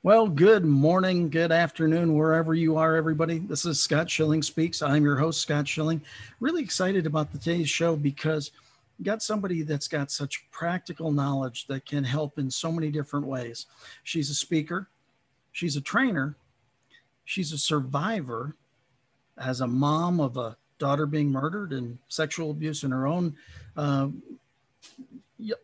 Well, good morning, good afternoon, wherever you are, everybody. This is Scott Schilling Speaks. I'm your host, Scott Schilling. Really excited about today's show because we got somebody that's got such practical knowledge that can help in so many different ways. She's a speaker, she's a trainer, she's a survivor as a mom of a daughter being murdered and sexual abuse in her own uh,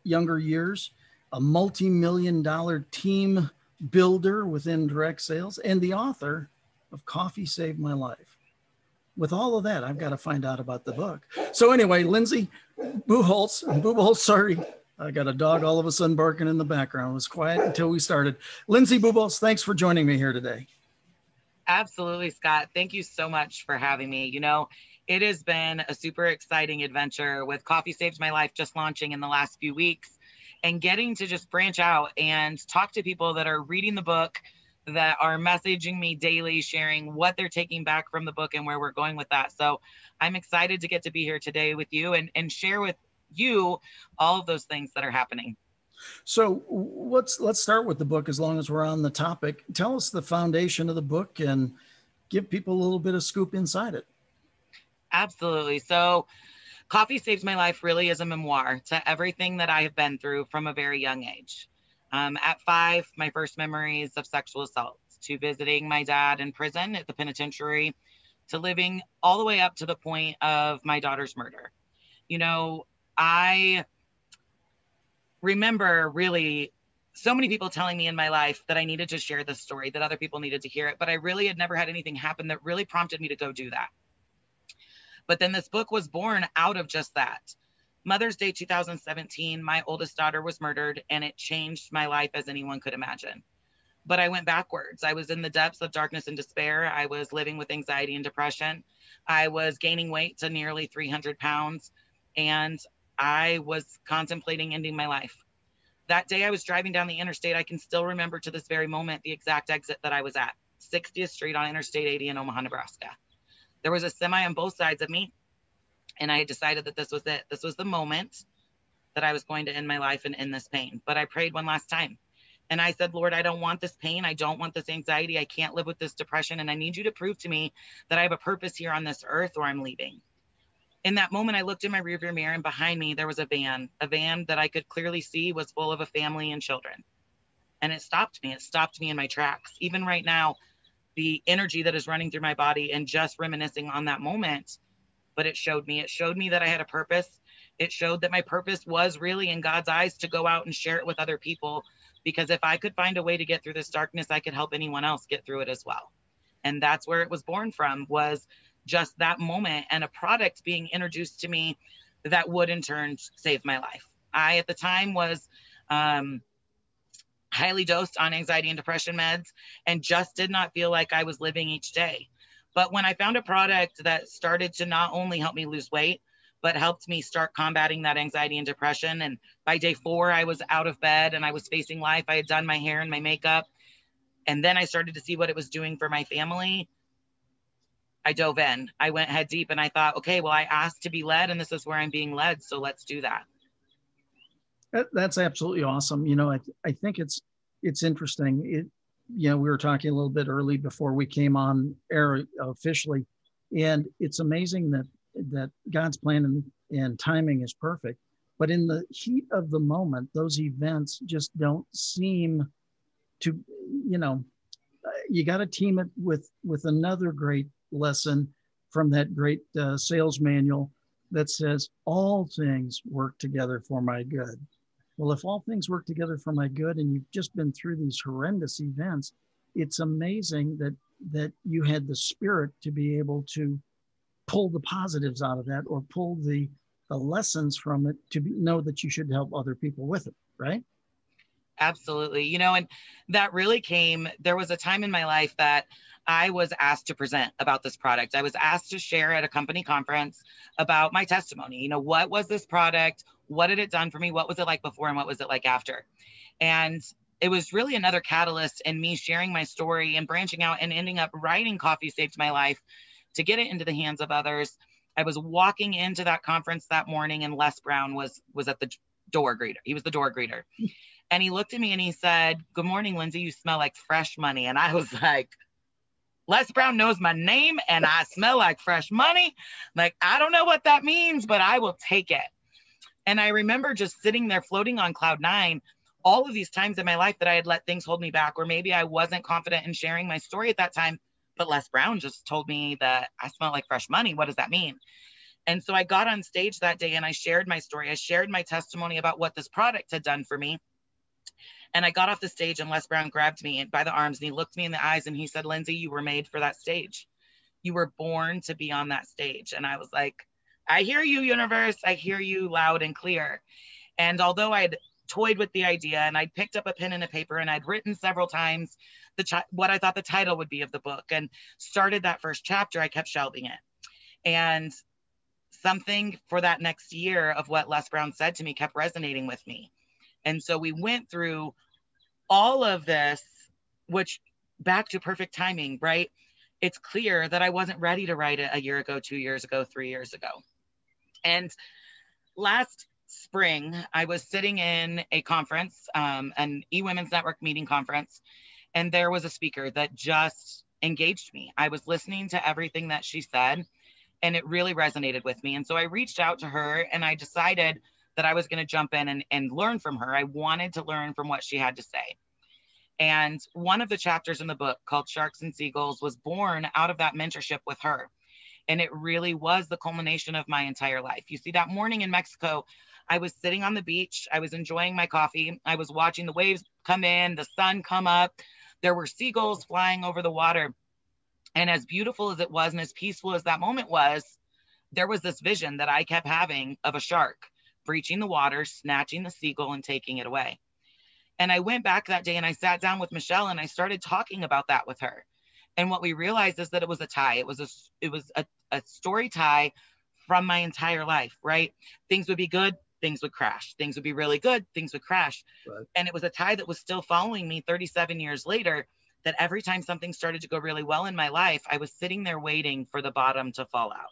younger years, a multi-million dollar team builder within direct sales, and the author of Coffee Saved My Life. With all of that, I've got to find out about the book. So anyway, Lindsey Buboltz, sorry, I got a dog all of a sudden barking in the background. It was quiet until we started. Lindsey Buboltz, thanks for joining me here today. Absolutely, Scott. Thank you so much for having me. It has been a super exciting adventure with Coffee Saved My Life just launching in the last few weeks and getting to just branch out and talk to people that are reading the book, that are messaging me daily, sharing what they're taking back from the book and where we're going with that. So I'm excited to get to be here today with you and share with you all of those things that are happening. So let's start with the book as long as we're on the topic. Tell us the foundation of the book and give people a little bit of scoop inside it. Absolutely. So Coffee Saves My Life really is a memoir to everything that I have been through from a very young age. At 5, my first memories of sexual assault, to visiting my dad in prison at the penitentiary, to living all the way up to the point of my daughter's murder. I remember really so many people telling me in my life that I needed to share this story, that other people needed to hear it, but I really had never had anything happen that really prompted me to go do that. But then this book was born out of just that. Mother's Day 2017, my oldest daughter was murdered, and it changed my life as anyone could imagine. But I went backwards. I was in the depths of darkness and despair. I was living with anxiety and depression. I was gaining weight to nearly 300 pounds, and I was contemplating ending my life. That day I was driving down the interstate. I can still remember to this very moment the exact exit that I was at, 60th Street on Interstate 80 in Omaha, Nebraska. There was a semi on both sides of me, and I had decided that this was it. This was the moment that I was going to end my life and end this pain. But I prayed one last time. And I said, Lord, I don't want this pain. I don't want this anxiety. I can't live with this depression. And I need you to prove to me that I have a purpose here on this earth, or I'm leaving. In that moment, I looked in my rearview mirror, and behind me, there was a van that I could clearly see was full of a family and children. And it stopped me. It stopped me in my tracks. Even right now, the energy that is running through my body and just reminiscing on that moment, but it showed me that I had a purpose. It showed that my purpose was really in God's eyes to go out and share it with other people, because if I could find a way to get through this darkness, I could help anyone else get through it as well. And that's where it was born from, was just that moment and a product being introduced to me that would in turn save my life. I, at the time, was highly dosed on anxiety and depression meds and just did not feel like I was living each day. But when I found a product that started to not only help me lose weight, but helped me start combating that anxiety and depression. And by day 4, I was out of bed and I was facing life. I had done my hair and my makeup. And then I started to see what it was doing for my family. I dove in. I went head deep and I thought, okay, well, I asked to be led and this is where I'm being led. So let's do that. That's absolutely awesome. I think it's interesting. We were talking a little bit early before we came on air officially, and it's amazing that God's plan and timing is perfect. But in the heat of the moment, those events just don't seem to, you got to team it with another great lesson from that great sales manual that says all things work together for my good. Well, if all things work together for my good, and you've just been through these horrendous events, it's amazing that you had the spirit to be able to pull the positives out of that, or pull the lessons from it to know that you should help other people with it, right? Absolutely. And that really there was a time in my life that I was asked to present about this product. I was asked to share at a company conference about my testimony. What was this product? What had it done for me? What was it like before and what was it like after? And it was really another catalyst in me sharing my story and branching out and ending up writing Coffee Saved My Life to get it into the hands of others. I was walking into that conference that morning, and Les Brown was at the door greeter. He was the door greeter. And he looked at me and he said, "Good morning, Lindsey. You smell like fresh money." And I was like, Les Brown knows my name and I smell like fresh money. Like, I don't know what that means, but I will take it. And I remember just sitting there floating on cloud nine, all of these times in my life that I had let things hold me back, or maybe I wasn't confident in sharing my story at that time. But Les Brown just told me that I smell like fresh money. What does that mean? And so I got on stage that day and I shared my story. I shared my testimony about what this product had done for me. And I got off the stage and Les Brown grabbed me by the arms and he looked me in the eyes and he said, "Lindsey, you were made for that stage. You were born to be on that stage." And I was like, "I hear you, universe. I hear you loud and clear." And although I'd toyed with the idea and I'd picked up a pen and a paper and I'd written several times what I thought the title would be of the book and started that first chapter, I kept shelving it. And something for that next year of what Les Brown said to me kept resonating with me. And so we went through all of this, which back to perfect timing, right? It's clear that I wasn't ready to write it a year ago, 2 years ago, 3 years ago. And last spring, I was sitting in a conference, an eWomen's Network meeting conference, and there was a speaker that just engaged me. I was listening to everything that she said, and it really resonated with me. And so I reached out to her and I decided that I was going to jump in and learn from her. I wanted to learn from what she had to say. And one of the chapters in the book called Sharks and Seagulls was born out of that mentorship with her. And it really was the culmination of my entire life. You see, that morning in Mexico, I was sitting on the beach. I was enjoying my coffee. I was watching the waves come in, the sun come up. There were seagulls flying over the water. And as beautiful as it was and as peaceful as that moment was, there was this vision that I kept having of a shark breaching the water, snatching the seagull and taking it away. And I went back that day and I sat down with Michelle and I started talking about that with her. And what we realized is that it was a tie. It was a story tie from my entire life, right? Things would be good, things would crash. Things would be really good, things would crash. Right. And it was a tie that was still following me 37 years later, that every time something started to go really well in my life, I was sitting there waiting for the bottom to fall out.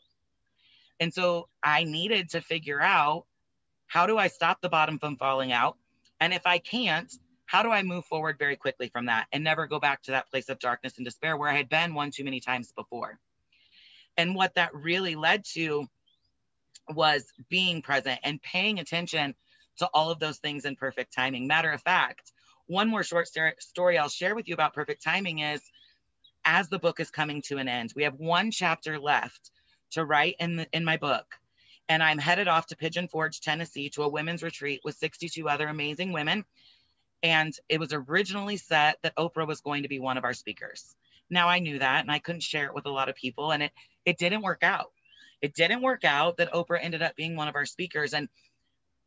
And so I needed to figure out, how do I stop the bottom from falling out? And if I can't, how do I move forward very quickly from that and never go back to that place of darkness and despair where I had been one too many times before? And what that really led to was being present and paying attention to all of those things in perfect timing. Matter of fact, one more short story I'll share with you about perfect timing is, as the book is coming to an end, we have one chapter left to write in my book. And I'm headed off to Pigeon Forge, Tennessee, to a women's retreat with 62 other amazing women. And it was originally set that Oprah was going to be one of our speakers. Now I knew that and I couldn't share it with a lot of people, and it didn't work out. It didn't work out that Oprah ended up being one of our speakers. And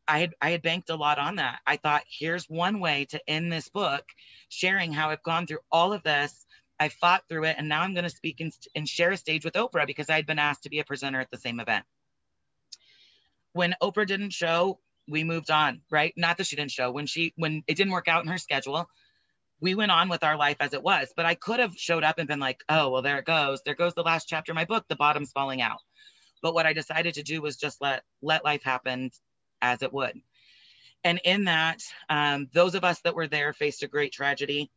I had banked a lot on that. I thought, here's one way to end this book, sharing how I've gone through all of this. I fought through it, and now I'm going to speak and share a stage with Oprah because I had been asked to be a presenter at the same event. When Oprah didn't show, we moved on, right? Not that she didn't show. When it didn't work out in her schedule, we went on with our life as it was. But I could have showed up and been like, oh, well, there it goes. There goes the last chapter of my book. The bottom's falling out. But what I decided to do was just let life happen as it would. And in that, those of us that were there faced a great tragedy.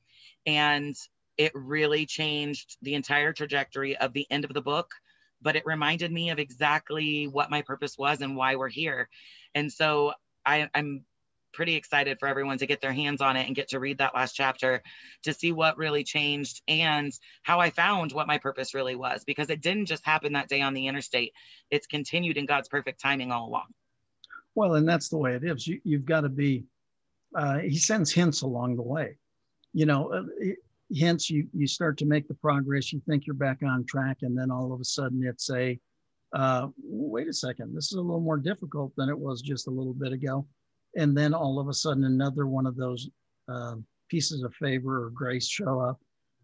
And it really changed the entire trajectory of the end of the book. But it reminded me of exactly what my purpose was and why we're here. And so I'm pretty excited for everyone to get their hands on it and get to read that last chapter to see what really changed and how I found what my purpose really was, because it didn't just happen that day on the interstate. It's continued in God's perfect timing all along. Well, and that's the way it is. You've got to be, he sends hints along the way, hints, you start to make the progress, you think you're back on track, and then all of a sudden it's wait a second, this is a little more difficult than it was just a little bit ago. And then all of a sudden another one of those pieces of favor or grace show up,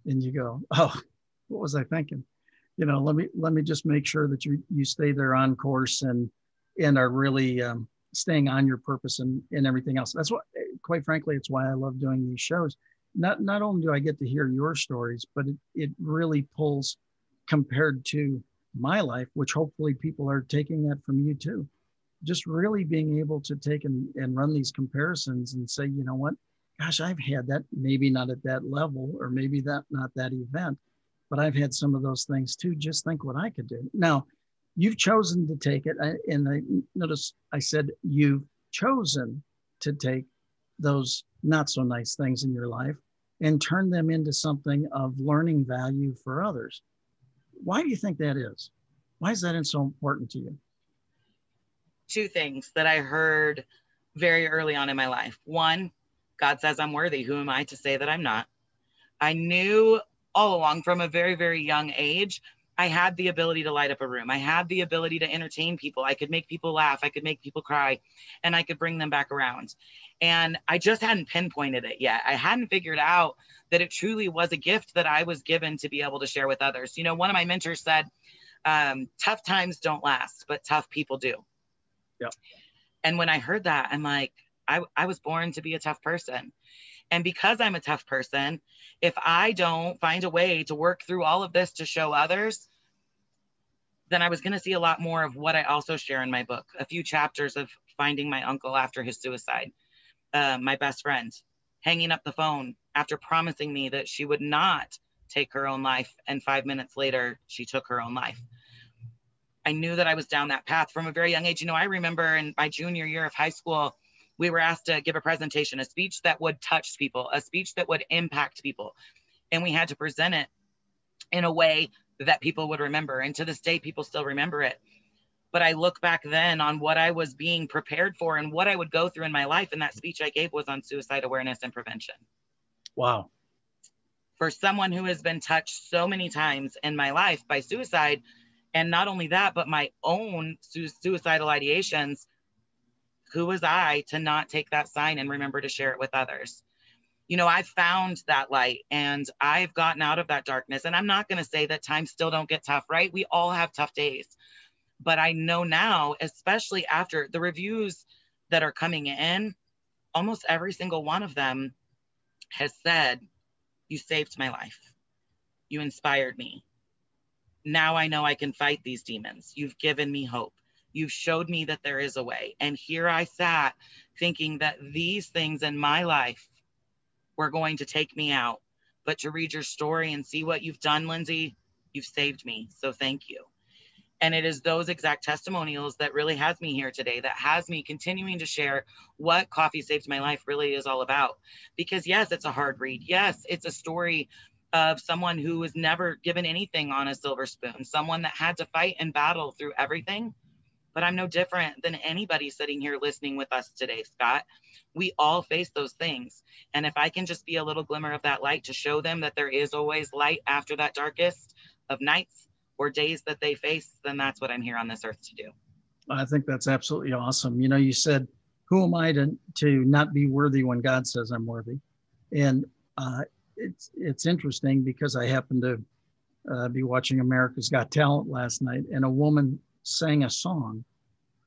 and you go, oh, what was I thinking? Let me just make sure that you stay there on course and are really staying on your purpose and everything else. That's what, quite frankly, it's why I love doing these shows. Not only do I get to hear your stories, but it really pulls compared to my life, which hopefully people are taking that from you too. Just really being able to take and run these comparisons and say, you know what, gosh, I've had that, maybe not at that level, or maybe not that event, but I've had some of those things too. Just think what I could do. Now, you've chosen to take it. And I notice I said you've chosen to take those not so nice things in your life and turn them into something of learning value for others. Why do you think that is? Why is that so important to you? Two things that I heard very early on in my life. One, God says I'm worthy. Who am I to say that I'm not? I knew all along from a very, very young age, I had the ability to light up a room. I had the ability to entertain people. I could make people laugh. I could make people cry, and I could bring them back around. And I just hadn't pinpointed it yet. I hadn't figured out that it truly was a gift that I was given to be able to share with others. You know, one of my mentors said, tough times don't last, but tough people do. Yep. And when I heard that, I'm like, I was born to be a tough person. And because I'm a tough person, if I don't find a way to work through all of this to show others, then I was going to see a lot more of what I also share in my book. A few chapters of finding my uncle after his suicide, my best friend hanging up the phone after promising me that she would not take her own life. And 5 minutes later, she took her own life. I knew that I was down that path from a very young age. You know, I remember in my junior year of high school, we were asked to give a presentation, a speech that would touch people, a speech that would impact people. And we had to present it in a way that people would remember. And to this day, people still remember it. But I look back then on what I was being prepared for and what I would go through in my life. And that speech I gave was on suicide awareness and prevention. Wow. For someone who has been touched so many times in my life by suicide, and not only that, but my own suicidal ideations, who was I to not take that sign and remember to share it with others? You know, I've found that light and I've gotten out of that darkness. And I'm not going to say that times still don't get tough, right? We all have tough days. But I know now, especially after the reviews that are coming in, almost every single one of them has said, you saved my life. You inspired me. Now I know I can fight these demons. You've given me hope. You've showed me that there is a way. And here I sat thinking that these things in my life were going to take me out. But to read your story and see what you've done, Lindsey, you've saved me. So thank you. And it is those exact testimonials that really has me here today, that has me continuing to share what Coffee Saved My Life really is all about. Because yes, it's a hard read. Yes, it's a story of someone who was never given anything on a silver spoon, someone that had to fight and battle through everything. But I'm no different than anybody sitting here listening with us today, Scott. We all face those things. And if I can just be a little glimmer of that light to show them that there is always light after that darkest of nights or days that they face, then that's what I'm here on this earth to do. I think that's absolutely awesome. You know, you said, who am I to not be worthy when God says I'm worthy? And it's interesting because I happened to be watching America's Got Talent last night, and a woman sang a song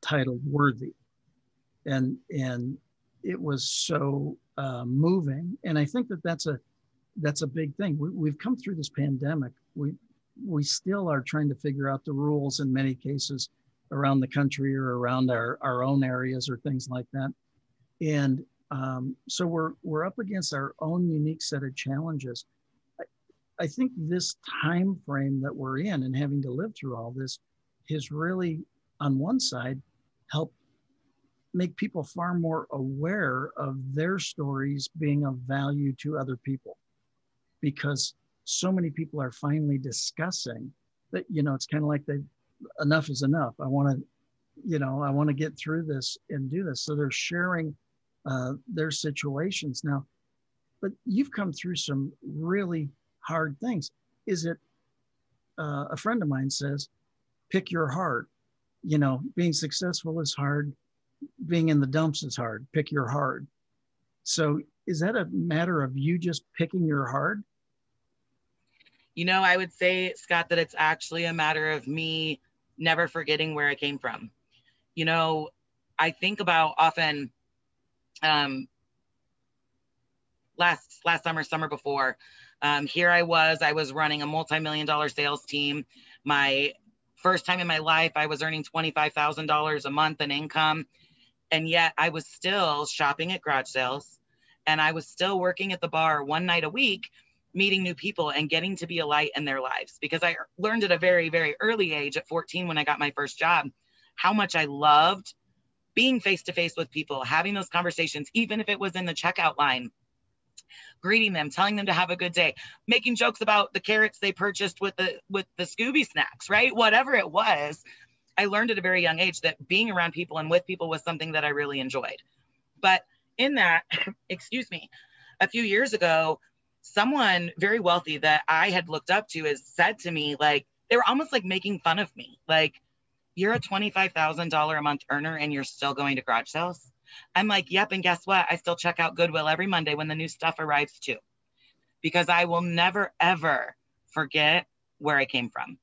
titled Worthy. And it was so moving. And I think that's a big thing. We've come through this pandemic. We still are trying to figure out the rules in many cases around the country or around our own areas or things like that. And so we're up against our own unique set of challenges. I think this time frame that we're in and having to live through all this has really, on one side, helped make people far more aware of their stories being of value to other people, because so many people are finally discussing that, you know, it's kind of like enough is enough. I want to get through this and do this. So they're sharing their situations now. But you've come through some really hard things. Is it, a friend of mine says, pick your heart. You know, being successful is hard. Being in the dumps is hard. Pick your heart. So is that a matter of you just picking your heart? You know, I would say, Scott, that it's actually a matter of me never forgetting where I came from. You know, I think about often last summer before, here I was running a multi-million-dollar sales team. My first time in my life, I was earning $25,000 a month in income. And yet I was still shopping at garage sales. And I was still working at the bar one night a week, meeting new people and getting to be a light in their lives. Because I learned at a very, very early age, at 14, when I got my first job, how much I loved being face to face with people, having those conversations, even if it was in the checkout line, greeting them, telling them to have a good day, making jokes about the carrots they purchased with the Scooby snacks, right? Whatever it was, I learned at a very young age that being around people and with people was something that I really enjoyed. But in that, excuse me, a few years ago, someone very wealthy that I had looked up to has said to me, like, they were almost like making fun of me. Like, you're a $25,000 a month earner and you're still going to garage sales? I'm like, yep. And guess what? I still check out Goodwill every Monday when the new stuff arrives too, because I will never, ever forget where I came from.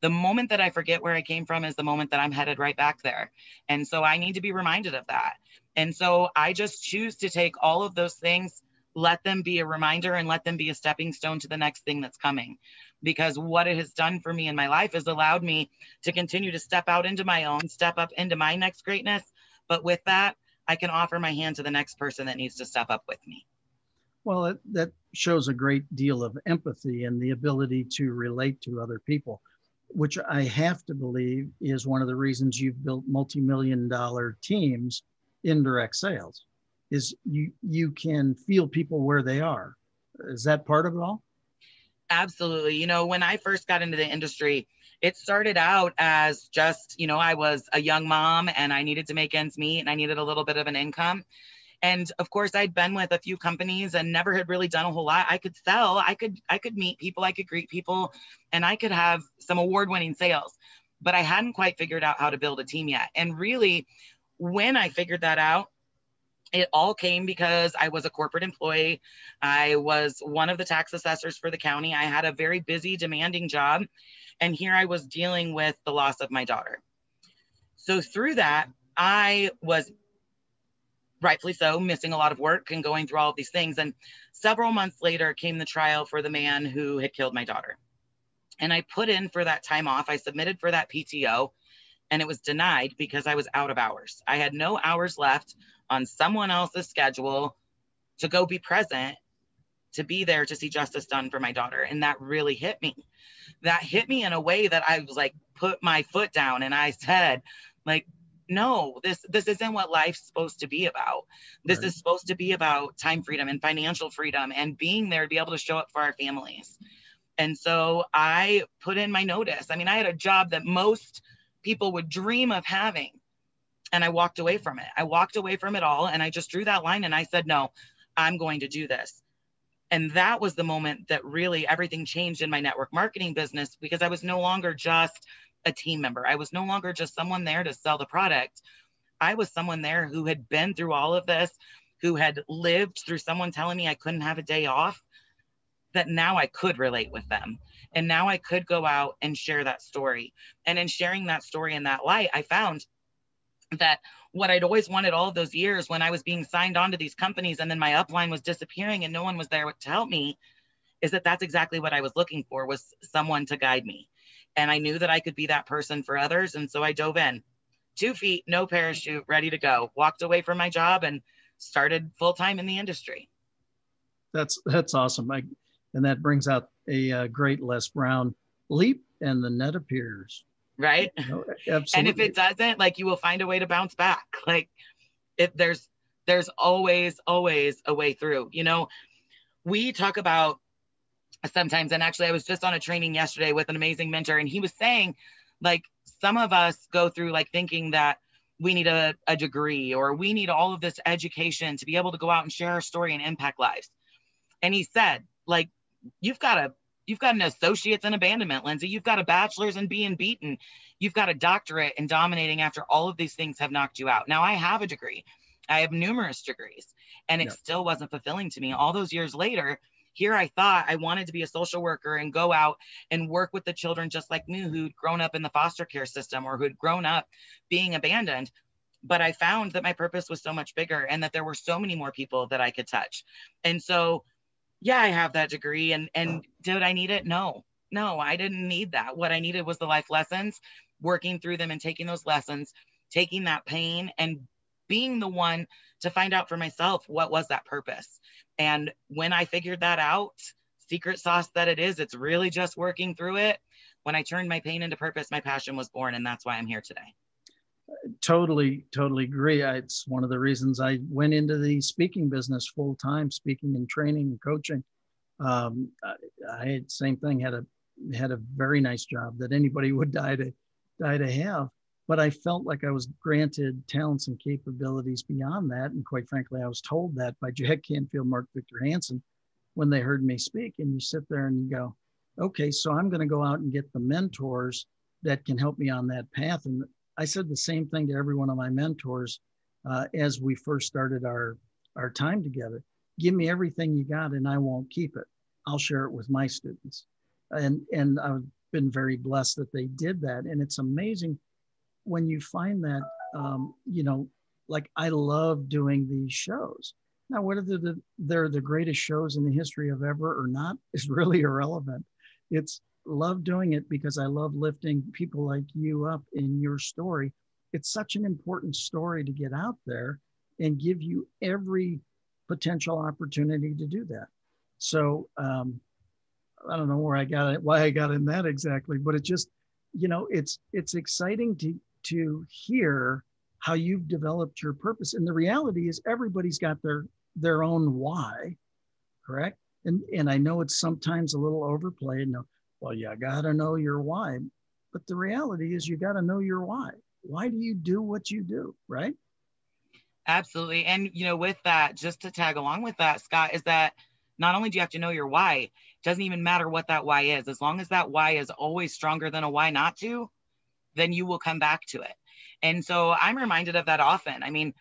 The moment that I forget where I came from is the moment that I'm headed right back there. And so I need to be reminded of that. And so I just choose to take all of those things, let them be a reminder and let them be a stepping stone to the next thing that's coming. Because what it has done for me in my life has allowed me to continue to step out into my own, step up into my next greatness. But with that, I can offer my hand to the next person that needs to step up with me. Well, that shows a great deal of empathy and the ability to relate to other people, which I have to believe is one of the reasons you've built multi-million-dollar teams in direct sales, is you can feel people where they are. Is that part of it all? Absolutely. You know, when I first got into the industry, it started out as just, you know, I was a young mom and I needed to make ends meet and I needed a little bit of an income. And of course, I'd been with a few companies and never had really done a whole lot. I could sell, I could meet people, I could greet people, and I could have some award-winning sales, but I hadn't quite figured out how to build a team yet. And really, when I figured that out, it all came because I was a corporate employee. I was one of the tax assessors for the county. I had a very busy, demanding job. And here I was dealing with the loss of my daughter. So through that, I was, rightfully so, missing a lot of work and going through all of these things. And several months later came the trial for the man who had killed my daughter. And I put in for that time off. I submitted for that PTO and it was denied because I was out of hours. I had no hours left on someone else's schedule to go be present, to be there to see justice done for my daughter. And that really hit me. That hit me in a way that I was like, put my foot down and I said, like, no, this isn't what life's supposed to be about. This is supposed to be about time freedom and financial freedom and being there to be able to show up for our families. And so I put in my notice. I mean, I had a job that most people would dream of having. And I walked away from it. I walked away from it all. And I just drew that line and I said, no, I'm going to do this. And that was the moment that really everything changed in my network marketing business, because I was no longer just a team member. I was no longer just someone there to sell the product. I was someone there who had been through all of this, who had lived through someone telling me I couldn't have a day off, that now I could relate with them. And now I could go out and share that story. And in sharing that story in that light, I found that what I'd always wanted all of those years when I was being signed on to these companies and then my upline was disappearing and no one was there to help me, is that that's exactly what I was looking for, was someone to guide me. And I knew that I could be that person for others. And so I dove in, 2 feet, no parachute, ready to go, walked away from my job and started full-time in the industry. That's awesome. And that brings out a great Les Brown: leap and the net appears. Right. You know, absolutely. And if it doesn't, like, you will find a way to bounce back. Like, if there's always a way through. You know, we talk about sometimes, and actually I was just on a training yesterday with an amazing mentor, and he was saying, like, some of us go through like thinking that we need a degree or we need all of this education to be able to go out and share our story and impact lives. And he said, like, you've got an associate's in abandonment, Lindsey. You've got a bachelor's in being beaten. You've got a doctorate in dominating after all of these things have knocked you out. Now I have a degree. I have numerous degrees, and it still wasn't fulfilling to me. All those years later, here I thought I wanted to be a social worker and go out and work with the children just like me who'd grown up in the foster care system or who'd grown up being abandoned. But I found that my purpose was so much bigger and that there were so many more people that I could touch. And so, yeah, I have that degree. And did I need it? No, I didn't need that. What I needed was the life lessons, working through them and taking those lessons, taking that pain and being the one to find out for myself, what was that purpose? And when I figured that out, secret sauce that it is, it's really just working through it. When I turned my pain into purpose, my passion was born. And that's why I'm here today. Totally agree. It's one of the reasons I went into the speaking business full time, speaking and training and coaching. I had same thing, had a very nice job that anybody would die to have, but I felt like I was granted talents and capabilities beyond that. And quite frankly, I was told that by Jack Canfield, Mark Victor Hansen, when they heard me speak. And you sit there and you go, okay, so I'm going to go out and get the mentors that can help me on that path. And I said the same thing to every one of my mentors as we first started our time together. Give me everything you got and I won't keep it. I'll share it with my students. And I've been very blessed that they did that. And it's amazing when you find that, like I love doing these shows. Now, whether they're the greatest shows in the history of ever or not is really irrelevant. It's love doing it because I love lifting people like you up in your story. It's such an important story to get out there and give you every potential opportunity to do that. So I don't know why I got in that exactly, but it just, it's exciting to hear how you've developed your purpose. And the reality is everybody's got their own why, correct? And I know it's sometimes a little overplayed. No, well, you got to know your why, but the reality is you got to know your why. Why do you do what you do, right? Absolutely. And, with that, just to tag along with that, Scott, is that not only do you have to know your why, it doesn't even matter what that why is. As long as that why is always stronger than a why not to, then you will come back to it. And so I'm reminded of that often. I mean,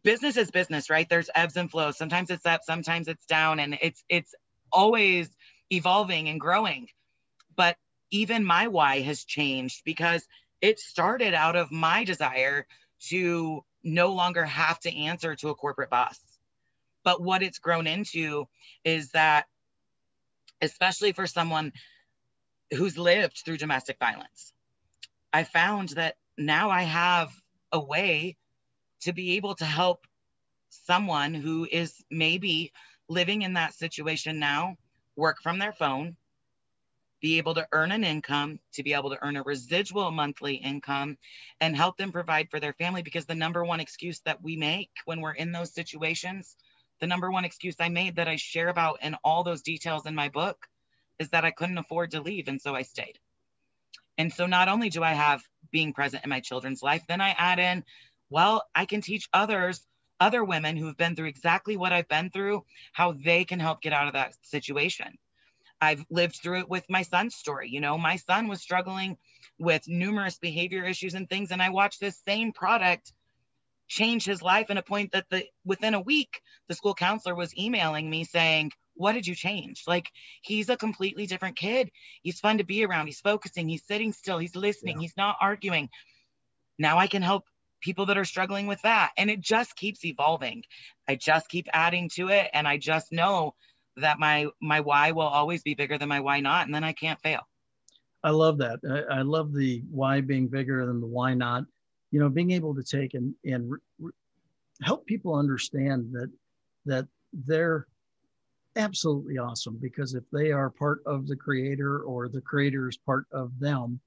business is business, right? There's ebbs and flows. Sometimes it's up, sometimes it's down, and it's always evolving and growing. But even my why has changed because it started out of my desire to no longer have to answer to a corporate boss. But what it's grown into is that, especially for someone who's lived through domestic violence, I found that now I have a way to be able to help someone who is maybe living in that situation now work from their phone, be able to earn an income, to be able to earn a residual monthly income, and help them provide for their family. Because the number one excuse that we make when we're in those situations, the number one excuse I made that I share about in all those details in my book, is that I couldn't afford to leave, and so I stayed. And so not only do I have being present in my children's life, then I add in, well, I can teach other women who have been through exactly what I've been through, how they can help get out of that situation. I've lived through it with my son's story. My son was struggling with numerous behavior issues and things, and I watched this same product change his life, and a point that within a week, the school counselor was emailing me saying, what did you change? Like, he's a completely different kid. He's fun to be around. He's focusing. He's sitting still. He's listening. Yeah. He's not arguing. Now I can help people that are struggling with that. And it just keeps evolving. I just keep adding to it. And I just know that my why will always be bigger than my why not. And then I can't fail. I love that. I love the why being bigger than the why not. Being able to take and help people understand that they're absolutely awesome, because if they are part of the creator or the creator is part of them,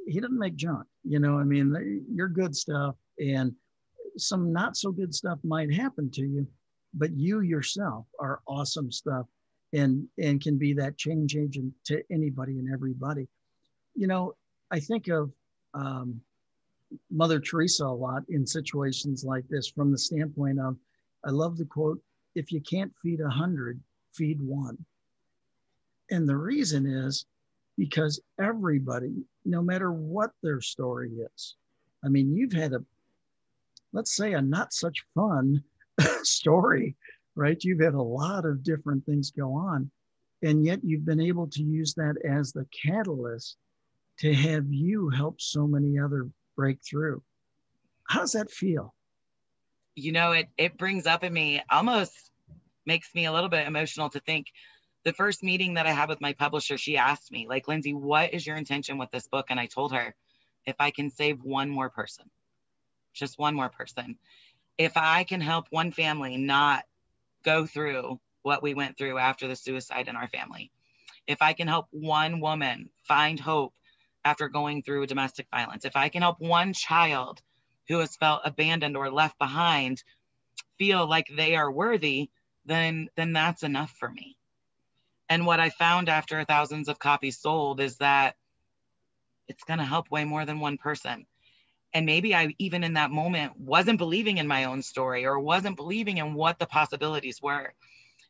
he doesn't make junk. You're good stuff, and some not so good stuff might happen to you, but you yourself are awesome stuff and can be that change agent to anybody and everybody. I think of Mother Teresa a lot in situations like this, from the standpoint of, I love the quote, if you can't feed 100, feed one. And the reason is because everybody, no matter what their story is, you've had let's say a not such fun story, right? You've had a lot of different things go on, and yet you've been able to use that as the catalyst to have you help so many other break through. How does that feel? It brings up in me, almost makes me a little bit emotional to think, the first meeting that I had with my publisher, she asked me, like, Lindsey, what is your intention with this book? And I told her, if I can save one more person, just one more person. If I can help one family not go through what we went through after the suicide in our family, if I can help one woman find hope after going through domestic violence, if I can help one child who has felt abandoned or left behind feel like they are worthy, then that's enough for me. And what I found after thousands of copies sold is that it's going to help way more than one person. And maybe I, even in that moment, wasn't believing in my own story or wasn't believing in what the possibilities were.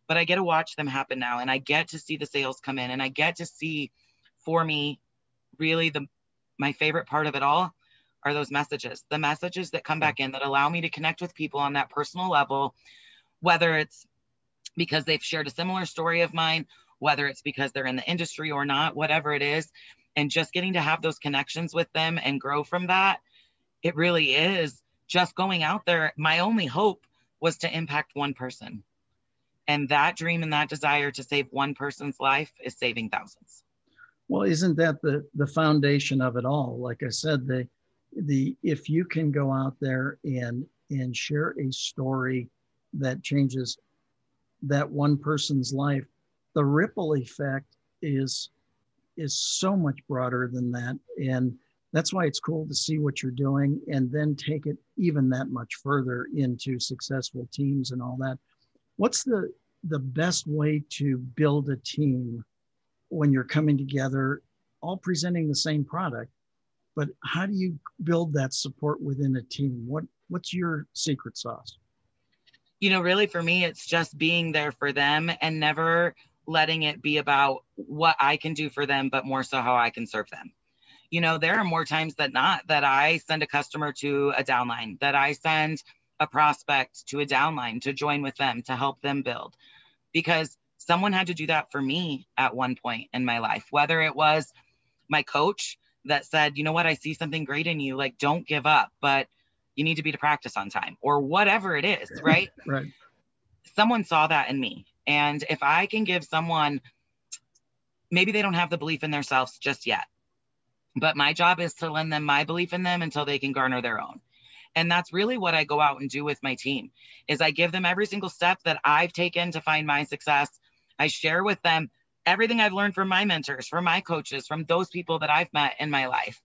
But I get to watch them happen now, and I get to see the sales come in, and I get to see, for me, really my favorite part of it all are those messages, the messages that come back in that allow me to connect with people on that personal level, whether it's because they've shared a similar story of mine, whether it's because they're in the industry or not, whatever it is, and just getting to have those connections with them and grow from that. It really is just going out there. My only hope was to impact one person. And that dream and that desire to save one person's life is saving thousands. Well, isn't that the foundation of it all? Like I said, the if you can go out there and share a story that changes that one person's life, the ripple effect is so much broader than that. And that's why it's cool to see what you're doing and then take it even that much further into successful teams and all that. What's the best way to build a team when you're coming together, all presenting the same product? But how do you build that support within a team? What's your secret sauce? Really for me, it's just being there for them and never letting it be about what I can do for them, but more so how I can serve them. There are more times than not that I send a customer to a downline, that I send a prospect to a downline to join with them, to help them build, because someone had to do that for me at one point in my life, whether it was my coach that said, you know what, I see something great in you, like, don't give up, but you need to be to practice on time, or whatever it is, right? Right. Someone saw that in me. And if I can give someone, maybe they don't have the belief in themselves just yet, but my job is to lend them my belief in them until they can garner their own. And that's really what I go out and do with my team, is I give them every single step that I've taken to find my success. I share with them everything I've learned from my mentors, from my coaches, from those people that I've met in my life.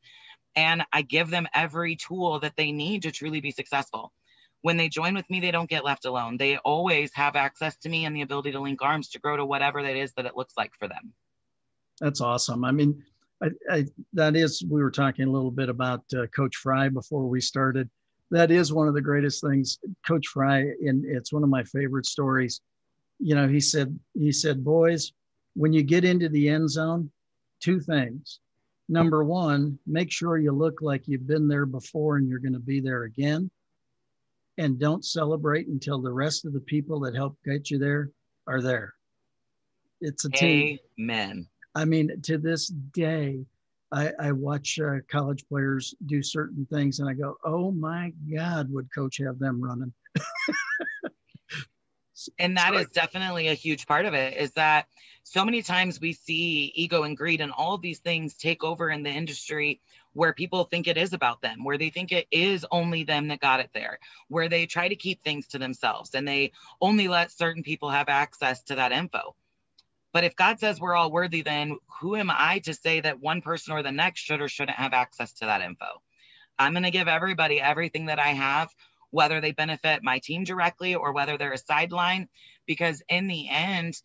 And I give them every tool that they need to truly be successful. When they join with me, they don't get left alone. They always have access to me and the ability to link arms to grow to whatever that is that it looks like for them. That's awesome. I mean, we were talking a little bit about Coach Fry before we started. That is one of the greatest things. Coach Fry, and it's one of my favorite stories. He said, boys, when you get into the end zone, two things. Number one, make sure you look like you've been there before and you're going to be there again. And don't celebrate until the rest of the people that helped get you there are there. It's a team. Amen. I mean, to this day, I watch college players do certain things and I go, oh my God, would coach have them running? And that is definitely a huge part of it, is that so many times we see ego and greed and all of these things take over in the industry, where people think it is about them, where they think it is only them that got it there, where they try to keep things to themselves and they only let certain people have access to that info. But if God says we're all worthy, then who am I to say that one person or the next should or shouldn't have access to that info? I'm going to give everybody everything that I have, whether they benefit my team directly or whether they're a sideline, because in the end,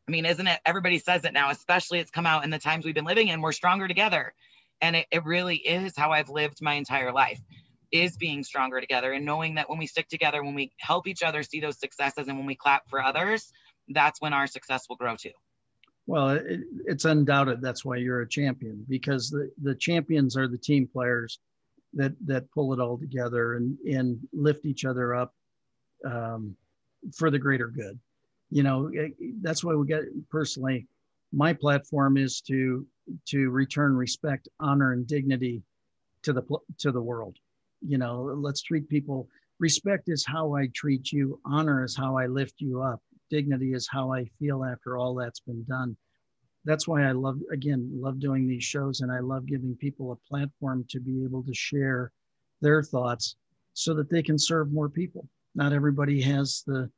I mean, isn't it, everybody says it now, especially it's come out in the times we've been living in, we're stronger together. And it really is how I've lived my entire life, is being stronger together and knowing that when we stick together, when we help each other see those successes and when we clap for others, that's when our success will grow too. Well, it's undoubted that's why you're a champion, because the champions are the team players that pull it all together and lift each other up for the greater good. That's why we get, personally, my platform is to return respect, honor, and dignity to the world. Let's treat people. Respect is how I treat you. Honor is how I lift you up. Dignity is how I feel after all that's been done. That's why I love doing these shows, and I love giving people a platform to be able to share their thoughts so that they can serve more people. Not everybody has the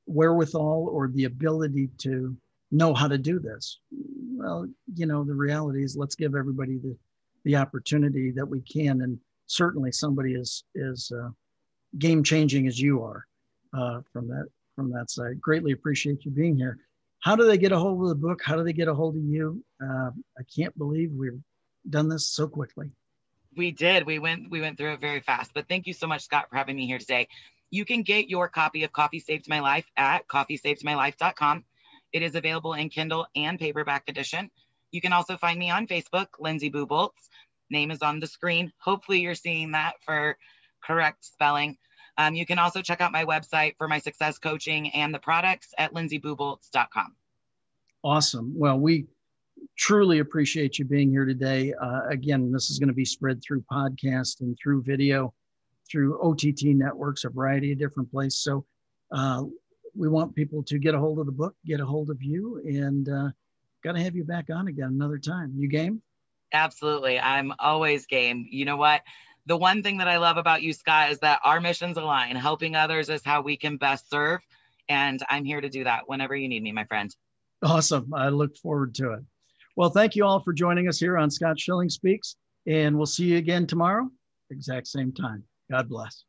wherewithal or the ability to know how to do this. Well, you know, the reality is let's give everybody the opportunity that we can. And certainly somebody is game changing as you are from that side. Greatly appreciate you being here. How do they get a hold of the book? How do they get a hold of you? I can't believe we've done this so quickly. We did. We went through it very fast. But thank you so much, Scott, for having me here today. You can get your copy of Coffee Saved My Life at coffeesavedsmylife.com. It is available in Kindle and paperback edition. You can also find me on Facebook, Lindsey Buboltz. Name is on the screen. Hopefully you're seeing that for correct spelling. You can also check out my website for my success coaching and the products at lindseybuboltz.com. Awesome. Well, we truly appreciate you being here today. Again, this is going to be spread through podcast and through video, through OTT networks, a variety of different places. So we want people to get a hold of the book, get a hold of you, and got to have you back on again another time. You game? Absolutely. I'm always game. You know what? The one thing that I love about you, Scott, is that our missions align. Helping others is how we can best serve. And I'm here to do that whenever you need me, my friend. Awesome. I look forward to it. Well, thank you all for joining us here on Scott Schilling Speaks. And we'll see you again tomorrow, exact same time. God bless.